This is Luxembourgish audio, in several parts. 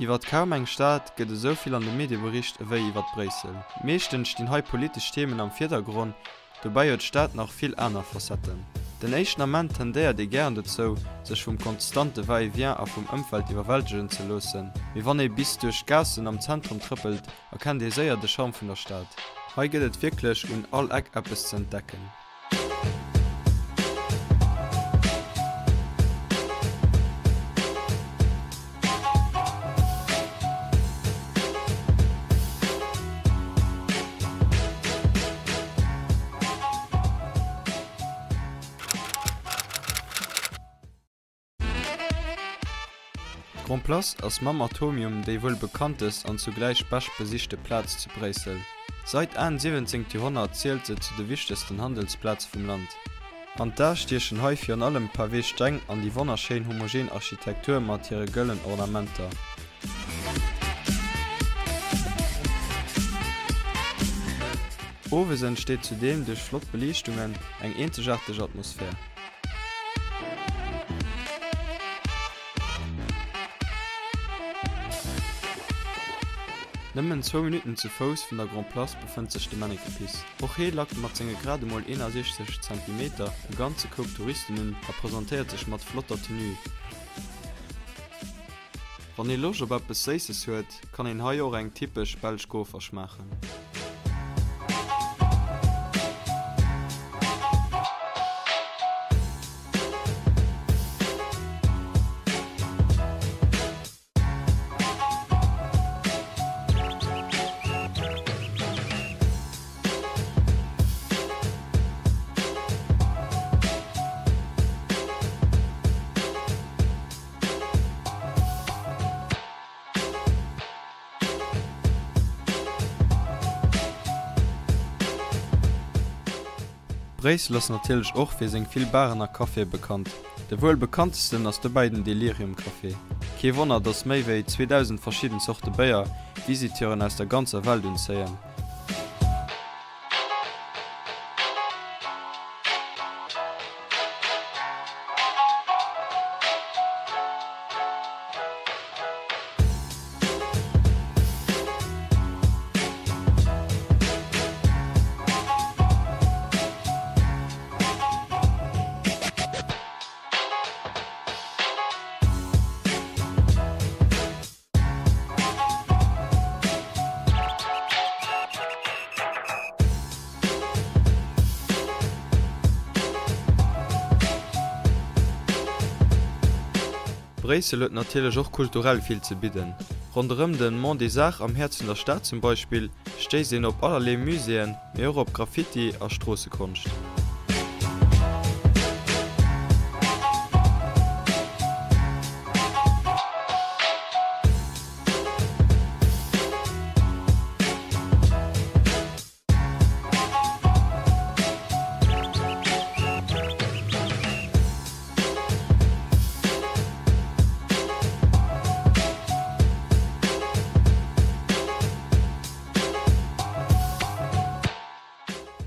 Iwer kaum eng Staat gëtt soviel an de Medienbericht ewéi iwwer Bresel. Meeschtens stehen hei politisch Themen am Vierdergrund, dobei huet d'Staat noch viel aner Facetten. Den Eichnament tendéiert de gern dazu, sech vum konstante Va-et-vient a vum Ëmfeld iwwerwältigen ze losen. Wie wann bis duch Gassen am Zentrum trippelt, erkennt de séier de Charme vun der Stadt. Hei gëtt et wirklichklech un all Eck-Appes ze entdecken. Grand Place ass Mam Atomium déi wuel bekanntes an zugleich bech besichte Platz zu Bresel. Seit an 17. Jahrhundert zählt se zu de wichtigsten Handelsplatz vum Land. An da stiechen häufig an allem Pavé streng an die wonnerscheen homogen Architektur mat ihre gëllen Ornamenter. Owesen steht zudem durch flott Belichtungen eng einzigartige Atmosphäre. Nëmmen 2 Minuten zu Fuß vun der Grand Place befënnt sech de Mannequin-Pis. Och hier lag mat zinge gerade mal 61 cm e ganze Gruppe Touristinnen präsentiert sech mat flotter Tenue. Wann e Loge op besäises huet, kann en Haiier eng typisch Belsch Gofer schmachen. Bresel ist natürlich auch für seinen viel barener Kaffee bekannt. Der wohl bekanntesten aus den beiden Delirium-Café. Kein Wunder, dass mehr als 2000 verschiedene Sorten Bier Visiteuren aus der ganzen Welt sehen. Bresel hat natürlich auch kulturell viel zu bieten. Rundherum den Mont des Arts am Herzen der Stadt zum Beispiel stehen sie auf allerlei Museen, mehr auf Graffiti als Strassenkunst.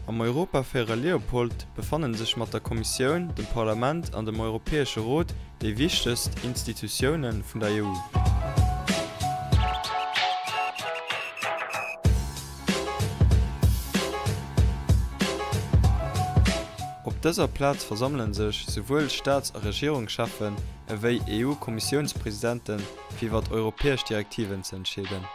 Am Europafaire Leopold befanden sich mit der Kommission, dem Parlament und dem Europäischen Rat die wichtigsten Institutionen von der EU. Auf dieser Platz versammeln sich sowohl Staats- und Regierungschefen wie EU-Kommissionspräsidenten wie wat europäische Direktiven zu entscheiden.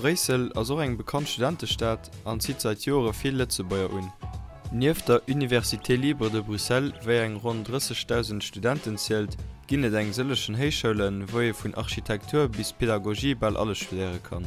Bresel ist auch eine bekannte Studentenstadt und zieht seit Jahren viele Lützebäuer an. Neben der Université Libre de Bruxelles, wo eng rund 30.000 Studenten zählt, gibt es eng solchen Hochschulen, wo von Architektur bis Pädagogie bald alles studieren kann.